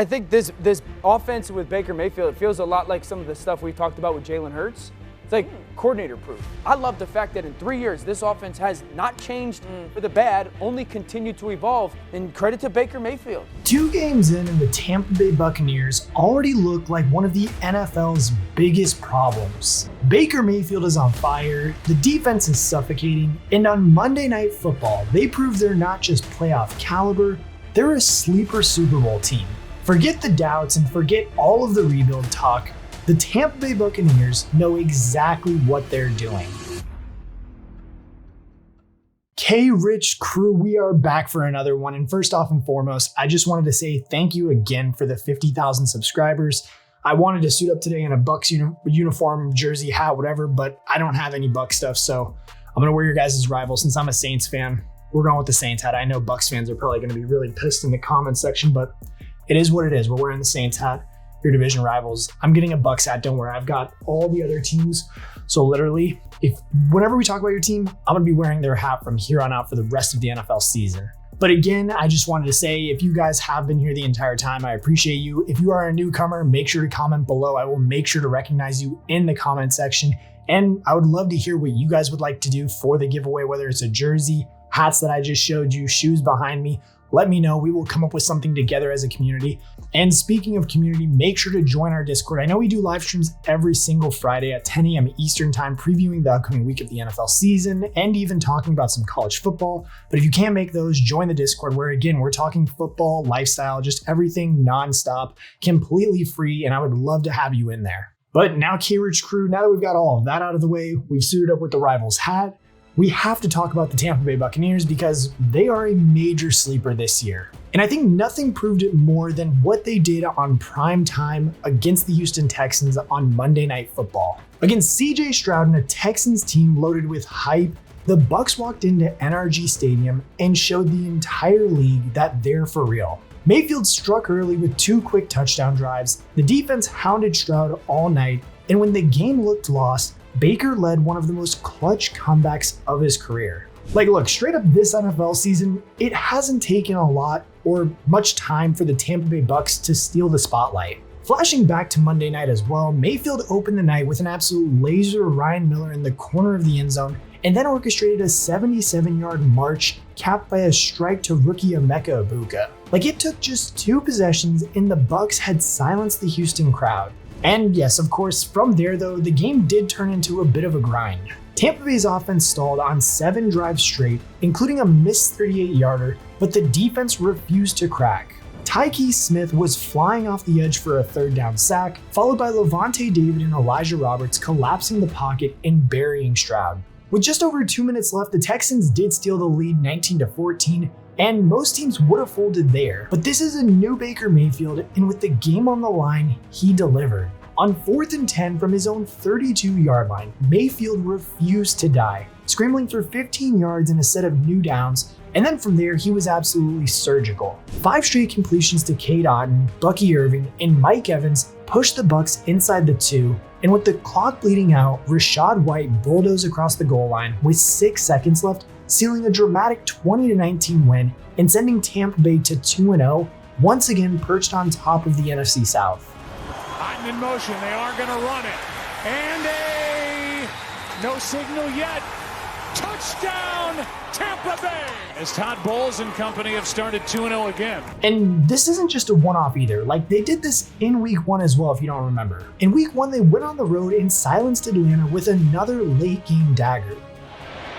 I think this offense with Baker Mayfield, it feels a lot like some of the stuff we talked about with Jalen Hurts. It's like coordinator proof. I love the fact that in 3 years, this offense has not changed for the bad, only continued to evolve, and credit to Baker Mayfield. 2 games in, and the Tampa Bay Buccaneers already look like one of the NFL's biggest problems. Baker Mayfield is on fire, the defense is suffocating, and on Monday Night Football, they prove they're not just playoff caliber, they're a sleeper Super Bowl team. Forget the doubts and forget all of the rebuild talk. The Tampa Bay Buccaneers know exactly what they're doing. KRICH crew, we are back for another one. And first off and foremost, I just wanted to say thank you again for the 50,000 subscribers. I wanted to suit up today in a Bucs uniform, jersey, hat, whatever, but I don't have any Bucs stuff, so I'm going to wear your guys' rival. Since I'm a Saints fan, we're going with the Saints hat. I know Bucs fans are probably going to be really pissed in the comments section, but it is what it is. We're wearing the Saints hat. Your division rivals. I'm getting a Bucs hat, don't worry. I've got all the other teams. So literally, whenever we talk about your team, I'm gonna be wearing their hat from here on out for the rest of the NFL season. But again, I just wanted to say, if you guys have been here the entire time, I appreciate you. If you are a newcomer, make sure to comment below. I will make sure to recognize you in the comment section. And I would love to hear what you guys would like to do for the giveaway, whether it's a jersey, hats that I just showed you, shoes behind me. Let me know. We will come up with something together as a community. And speaking of community, make sure to join our Discord. I know we do live streams every single Friday at 10 a.m. Eastern time, previewing the upcoming week of the NFL season and even talking about some college football. But if you can't make those, join the Discord where, again, we're talking football, lifestyle, just everything nonstop, completely free. And I would love to have you in there. But now, KRICH crew, now that we've got all of that out of the way, we've suited up with the Rivals hat. We have to talk about the Tampa Bay Buccaneers because they are a major sleeper this year. And I think nothing proved it more than what they did on prime time against the Houston Texans on Monday Night Football. Against CJ Stroud and a Texans team loaded with hype, the Bucs walked into NRG Stadium and showed the entire league that they're for real. Mayfield struck early with 2 quick touchdown drives, the defense hounded Stroud all night, and when the game looked lost, Baker led one of the most clutch comebacks of his career. Like, look, straight up this NFL season, it hasn't taken a lot or much time for the Tampa Bay Bucs to steal the spotlight. Flashing back to Monday night as well, Mayfield opened the night with an absolute laser Ryan Miller in the corner of the end zone and then orchestrated a 77-yard march capped by a strike to rookie Emeka Egbuka. Like, it took just 2 possessions and the Bucs had silenced the Houston crowd. And yes, of course, from there though, the game did turn into a bit of a grind. Tampa Bay's offense stalled on 7 drives straight, including a missed 38-yarder, but the defense refused to crack. Tyke Smith was flying off the edge for a 3rd down sack, followed by Levante David and Elijah Roberts collapsing the pocket and burying Stroud. With just over 2 minutes left, the Texans did steal the lead 19-14, and most teams would have folded there. But this is a new Baker Mayfield, and with the game on the line, he delivered. On 4th and 10 from his own 32-yard line, Mayfield refused to die, scrambling for 15 yards in a set of new downs, and then from there, he was absolutely surgical. 5 straight completions to Cade Otton, Bucky Irving, and Mike Evans pushed the Bucs inside the 2, and with the clock bleeding out, Rachaad White bulldozed across the goal line with 6 seconds left, sealing a dramatic 20-19 win and sending Tampa Bay to 2-0, once again perched on top of the NFC South. Otton in motion, they are going to run it, and no signal yet. Touchdown, Tampa Bay! As Todd Bowles and company have started 2-0 again. And this isn't just a one-off either. Like, they did this in week 1 as well, if you don't remember. In week 1, they went on the road and silenced Atlanta with another late-game dagger.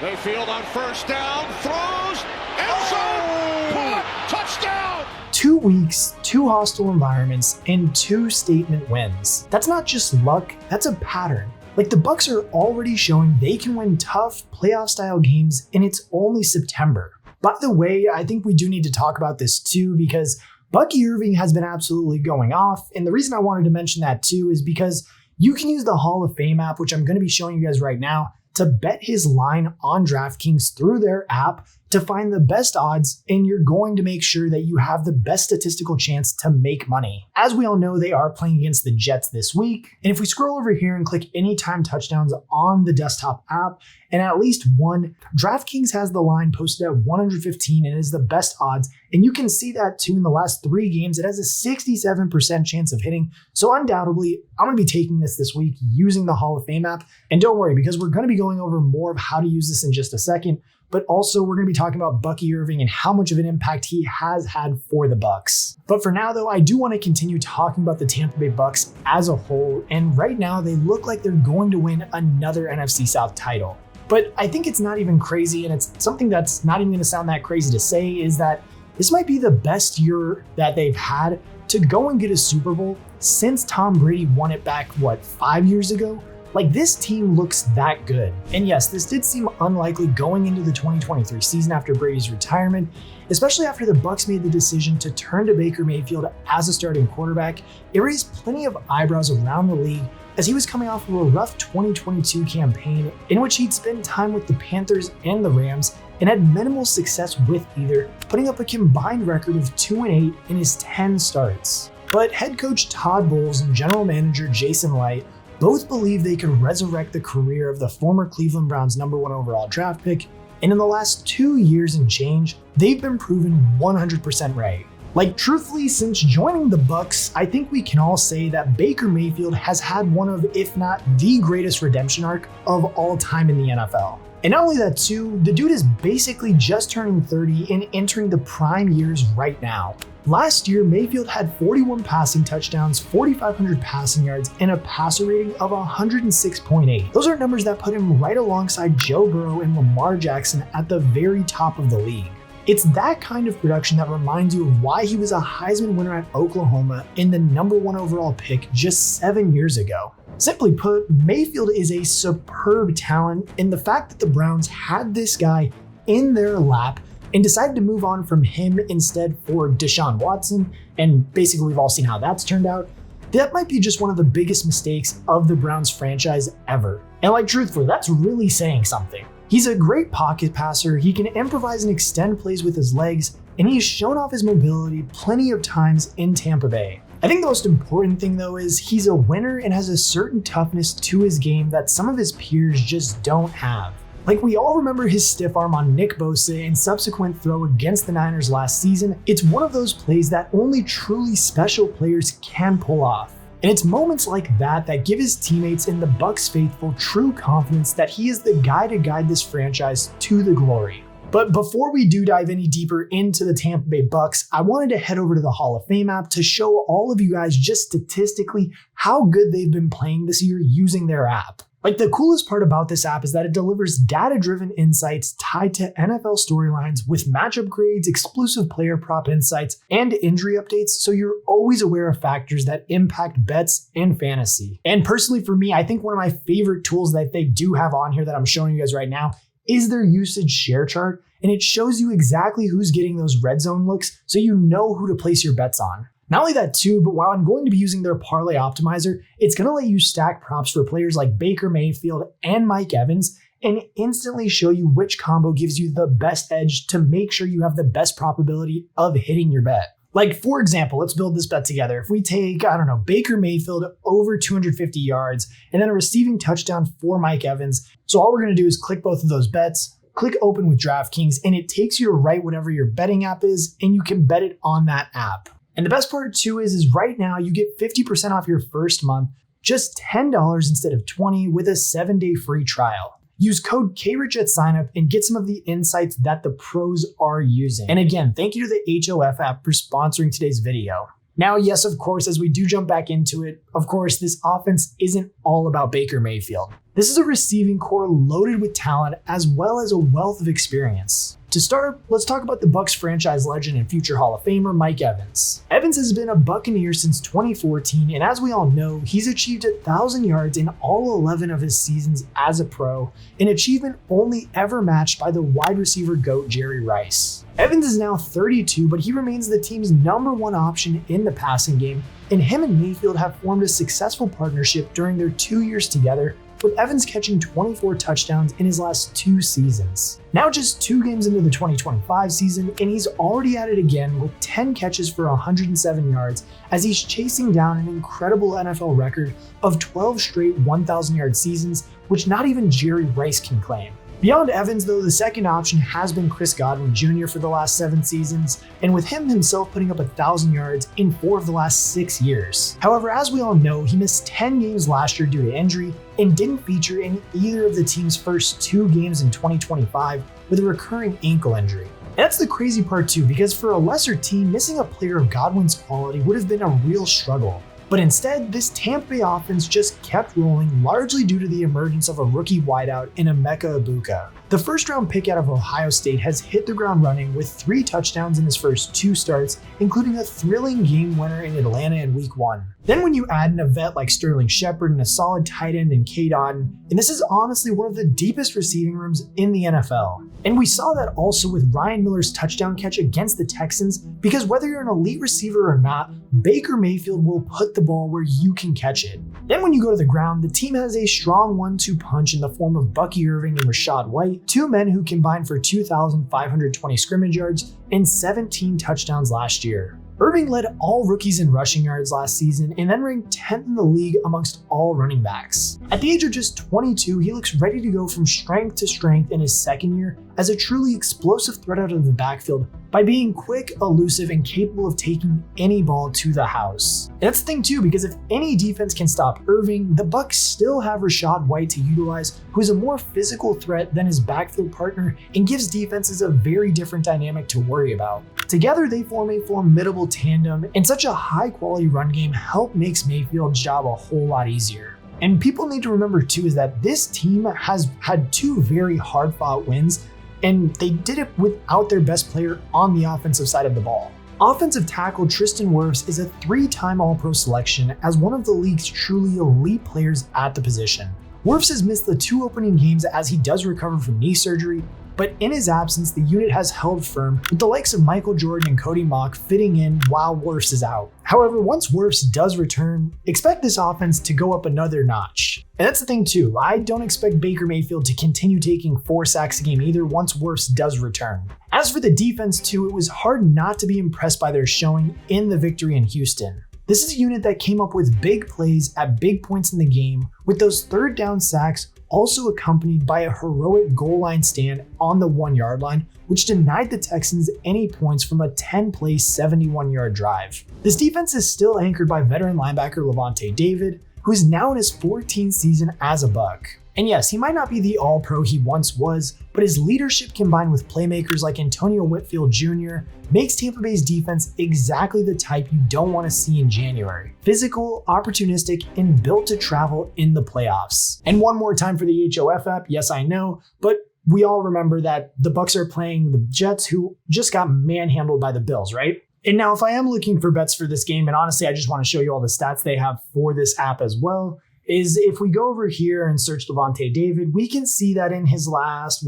Mayfield on 1st down, throws, end zone, caught, touchdown! 2 weeks, 2 hostile environments, and 2 statement wins. That's not just luck, that's a pattern. Like, the Bucs are already showing they can win tough playoff-style games, and it's only September. By the way, I think we do need to talk about this too, because Bucky Irving has been absolutely going off, and the reason I wanted to mention that too is because you can use the Hall of Fame app, which I'm going to be showing you guys right now, to bet his line on DraftKings through their app to find the best odds, and you're going to make sure that you have the best statistical chance to make money. As we all know, they are playing against the Jets this week, and if we scroll over here and click anytime touchdowns on the desktop app, and at least one, DraftKings has the line posted at 115 and is the best odds, and you can see that too in the last 3 games. It has a 67% chance of hitting, so undoubtedly, I'm going to be taking this week using the Hall of Fame app, and don't worry, because we're going to be going over more of how to use this in just a second, but also we're going to be talking about Bucky Irving and how much of an impact he has had for the Bucs. But for now though, I do want to continue talking about the Tampa Bay Bucs as a whole, and right now they look like they're going to win another NFC South title. But I think it's not even crazy, and it's something that's not even going to sound that crazy to say, is that this might be the best year that they've had to go and get a Super Bowl since Tom Brady won it back, 5 years ago? Like, this team looks that good. And yes, this did seem unlikely going into the 2023 season after Brady's retirement, especially after the Bucs made the decision to turn to Baker Mayfield as a starting quarterback. It raised plenty of eyebrows around the league as he was coming off of a rough 2022 campaign in which he'd spent time with the Panthers and the Rams and had minimal success with either, putting up a combined record of 2-8 in his 10 starts. But head coach Todd Bowles and general manager Jason Licht both believe they could resurrect the career of the former Cleveland Browns #1 overall draft pick, and in the last 2 years and change, they've been proven 100% right. Like, truthfully, since joining the Bucs, I think we can all say that Baker Mayfield has had one of, if not the greatest redemption arc of all time in the NFL. And not only that too, the dude is basically just turning 30 and entering the prime years right now. Last year, Mayfield had 41 passing touchdowns, 4,500 passing yards, and a passer rating of 106.8. Those are numbers that put him right alongside Joe Burrow and Lamar Jackson at the very top of the league. It's that kind of production that reminds you of why he was a Heisman winner at Oklahoma and the #1 overall pick just 7 years ago. Simply put, Mayfield is a superb talent, and the fact that the Browns had this guy in their lap and decided to move on from him instead for Deshaun Watson, and basically we've all seen how that's turned out, that might be just one of the biggest mistakes of the Browns franchise ever. And like, truthfully, that's really saying something. He's a great pocket passer, he can improvise and extend plays with his legs, and he's shown off his mobility plenty of times in Tampa Bay. I think the most important thing though is he's a winner and has a certain toughness to his game that some of his peers just don't have. Like, we all remember his stiff arm on Nick Bosa and subsequent throw against the Niners last season. It's one of those plays that only truly special players can pull off. And it's moments like that that give his teammates and the Bucs faithful true confidence that he is the guy to guide this franchise to the glory. But before we do dive any deeper into the Tampa Bay Bucs, I wanted to head over to the Hall of Fame app to show all of you guys just statistically how good they've been playing this year using their app. Like, the coolest part about this app is that it delivers data-driven insights tied to NFL storylines with matchup grades, exclusive player prop insights, and injury updates, so you're always aware of factors that impact bets and fantasy. And personally for me, I think one of my favorite tools that they do have on here that I'm showing you guys right now is their usage share chart, and it shows you exactly who's getting those red zone looks so you know who to place your bets on. Not only that too, but while I'm going to be using their parlay optimizer, it's going to let you stack props for players like Baker Mayfield and Mike Evans and instantly show you which combo gives you the best edge to make sure you have the best probability of hitting your bet. Like, for example, let's build this bet together. If we take, Baker Mayfield over 250 yards and then a receiving touchdown for Mike Evans. So all we're going to do is click both of those bets, click open with DraftKings, and it takes you to write whatever your betting app is, and you can bet it on that app. And the best part too is right now you get 50% off your first month, just $10 instead of $20 with a 7-day free trial. Use code KRICH at signup and get some of the insights that the pros are using. And again, thank you to the HOF app for sponsoring today's video. Now, yes, of course, as we do jump back into it, of course, this offense isn't all about Baker Mayfield. This is a receiving core loaded with talent as well as a wealth of experience. To start, let's talk about the Bucs franchise legend and future Hall of Famer, Mike Evans. Evans has been a Buccaneer since 2014, and as we all know, he's achieved 1,000 yards in all 11 of his seasons as a pro, an achievement only ever matched by the wide receiver GOAT Jerry Rice. Evans is now 32, but he remains the team's #1 option in the passing game, and him and Mayfield have formed a successful partnership during their 2 years together, with Evans catching 24 touchdowns in his last 2 seasons. Now just 2 games into the 2025 season, and he's already at it again with 10 catches for 107 yards as he's chasing down an incredible NFL record of 12 straight 1,000-yard seasons, which not even Jerry Rice can claim. Beyond Evans, though, the second option has been Chris Godwin Jr. for the last 7 seasons, and with him himself putting up 1,000 yards in 4 of the last 6 years. However, as we all know, he missed 10 games last year due to injury and didn't feature in either of the team's first 2 games in 2025 with a recurring ankle injury. And that's the crazy part too, because for a lesser team, missing a player of Godwin's quality would have been a real struggle. But instead, this Tampa Bay offense just kept rolling, largely due to the emergence of a rookie wideout in Emeka Egbuka. The first-round pick out of Ohio State has hit the ground running with 3 touchdowns in his first 2 starts, including a thrilling game winner in Atlanta in Week 1. Then when you add in a vet like Sterling Shepard and a solid tight end in K. Dotton, and this is honestly one of the deepest receiving rooms in the NFL. And we saw that also with Ryan Miller's touchdown catch against the Texans, because whether you're an elite receiver or not, Baker Mayfield will put the ball where you can catch it. Then when you go to the ground, the team has a strong 1-2 punch in the form of Bucky Irving and Rachaad White, 2 men who combined for 2,520 scrimmage yards and 17 touchdowns last year. Irving led all rookies in rushing yards last season and then ranked 10th in the league amongst all running backs. At the age of just 22, he looks ready to go from strength to strength in his second year as a truly explosive threat out of the backfield by being quick, elusive, and capable of taking any ball to the house. And that's the thing too, because if any defense can stop Irving, the Bucs still have Rachaad White to utilize, who is a more physical threat than his backfield partner and gives defenses a very different dynamic to worry about. Together, they form a formidable tandem, and such a high-quality run game help makes Mayfield's job a whole lot easier. And people need to remember too is that this team has had 2 very hard-fought wins, and they did it without their best player on the offensive side of the ball. Offensive tackle Tristan Wirfs is a 3-time All-Pro selection as one of the league's truly elite players at the position. Wirfs has missed the 2 opening games as he does recover from knee surgery, but in his absence, the unit has held firm with the likes of Michael Jordan and Cody Mock fitting in while Wirfs is out. However, once Wirfs does return, expect this offense to go up another notch. And that's the thing too, I don't expect Baker Mayfield to continue taking 4 sacks a game either once Wirfs does return. As for the defense too, it was hard not to be impressed by their showing in the victory in Houston. This is a unit that came up with big plays at big points in the game, with those 3rd down sacks also accompanied by a heroic goal line stand on the 1-yard line, which denied the Texans any points from a 10-play 71-yard drive. This defense is still anchored by veteran linebacker Lavonte David, who is now in his 14th season as a Buck. And yes, he might not be the all-pro he once was, but his leadership combined with playmakers like Antonio Whitfield Jr. makes Tampa Bay's defense exactly the type you don't want to see in January. Physical, opportunistic, and built to travel in the playoffs. And one more time for the HOF app, yes I know, but we all remember that the Bucs are playing the Jets, who just got manhandled by the Bills, right? And now if I am looking for bets for this game, and honestly I just want to show you all the stats they have for this app as well, is if we go over here and search Lavonte David, we can see that in his last,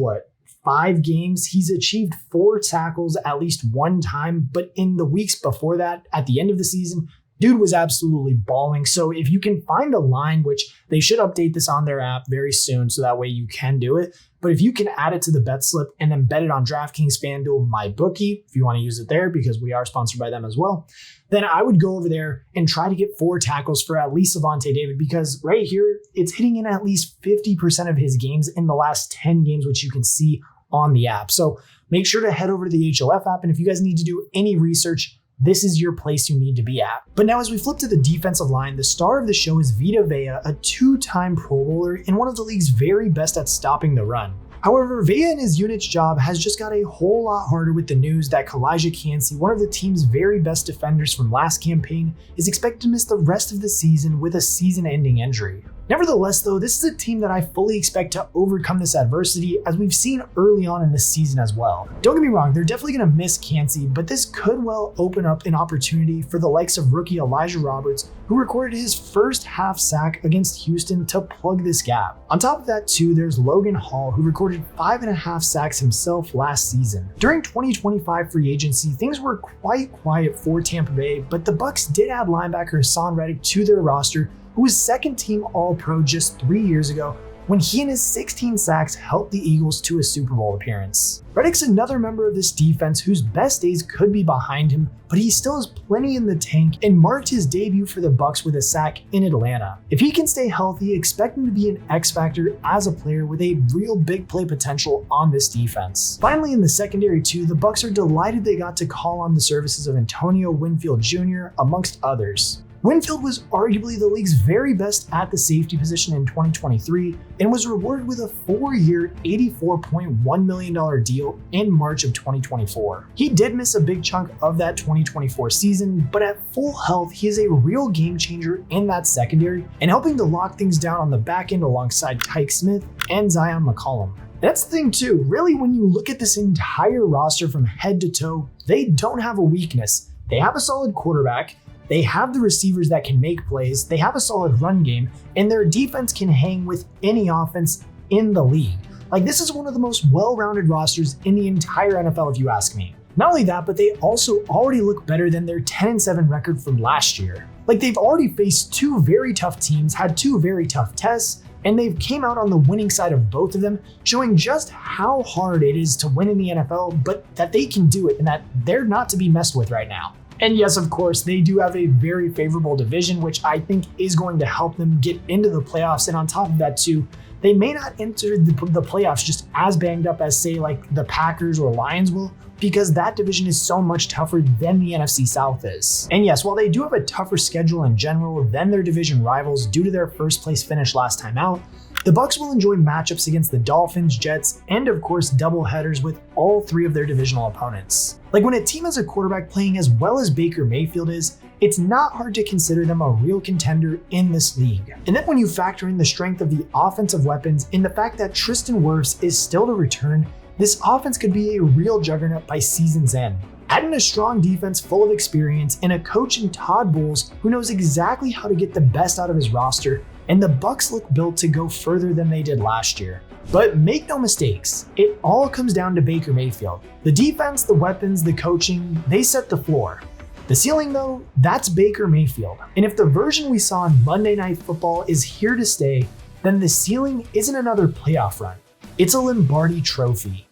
5 games, he's achieved 4 tackles at least 1 time, but in the weeks before that, at the end of the season, dude was absolutely balling. So if you can find a line, which they should update this on their app very soon, so that way you can do it. But if you can add it to the bet slip and then bet it on DraftKings, FanDuel, MyBookie, if you want to use it there, because we are sponsored by them as well, then I would go over there and try to get 4 tackles for at least Lavonte David, because right here, it's hitting in at least 50% of his games in the last 10 games, which you can see on the app. So make sure to head over to the HOF app. And if you guys need to do any research, this is your place you need to be at. But now as we flip to the defensive line, the star of the show is Vita Vea, a 2-time Pro Bowler and one of the league's very best at stopping the run. However, Vea and his unit's job has just got a whole lot harder with the news that Kalijah Kancey, one of the team's very best defenders from last campaign, is expected to miss the rest of the season with a season-ending injury. Nevertheless, though, this is a team that I fully expect to overcome this adversity, as we've seen early on in this season as well. Don't get me wrong, they're definitely going to miss Kancey, but this could well open up an opportunity for the likes of rookie Elijah Roberts, who recorded his first half sack against Houston, to plug this gap. On top of that too, there's Logan Hall, who recorded 5.5 sacks himself last season. During 2025 free agency, things were quite quiet for Tampa Bay, but the Bucs did add linebacker Hassan Reddick to their roster, who was second team All-Pro just 3 years ago when he and his 16 sacks helped the Eagles to a Super Bowl appearance. Reddick's another member of this defense whose best days could be behind him, but he still has plenty in the tank and marked his debut for the Bucs with a sack in Atlanta. If he can stay healthy, expect him to be an X-factor as a player with a real big play potential on this defense. Finally, in the secondary too, the Bucs are delighted they got to call on the services of Antonio Winfield Jr. amongst others. Winfield was arguably the league's very best at the safety position in 2023 and was rewarded with a 4-year, $84.1 million deal in March of 2024. He did miss a big chunk of that 2024 season, but at full health, he is a real game changer in that secondary and helping to lock things down on the back end alongside Tyke Smith and Zion McCollum. That's the thing too, really when you look at this entire roster from head to toe, they don't have a weakness. They have a solid quarterback, they have the receivers that can make plays, they have a solid run game, and their defense can hang with any offense in the league. Like, this is one of the most well-rounded rosters in the entire NFL if you ask me. Not only that, but they also already look better than their 10-7 record from last year. Like, they've already faced two very tough teams, had two very tough tests, and they've came out on the winning side of both of them, showing just how hard it is to win in the NFL, but that they can do it and that they're not to be messed with right now. And yes, of course, they do have a very favorable division, which I think is going to help them get into the playoffs. And on top of that too, they may not enter the playoffs just as banged up as, say, like the Packers or Lions will, because that division is so much tougher than the NFC South is. And yes, while they do have a tougher schedule in general than their division rivals due to their first place finish last time out, the Bucs will enjoy matchups against the Dolphins, Jets, and of course doubleheaders with all three of their divisional opponents. Like, when a team has a quarterback playing as well as Baker Mayfield is, it's not hard to consider them a real contender in this league. And then when you factor in the strength of the offensive weapons and the fact that Tristan Wirfs is still to return, this offense could be a real juggernaut by season's end. Add in a strong defense full of experience and a coach in Todd Bowles who knows exactly how to get the best out of his roster, and the Bucs look built to go further than they did last year. But make no mistakes, it all comes down to Baker Mayfield. The defense, the weapons, the coaching, they set the floor. The ceiling though, that's Baker Mayfield. And if the version we saw on Monday Night Football is here to stay, then the ceiling isn't another playoff run. It's a Lombardi trophy.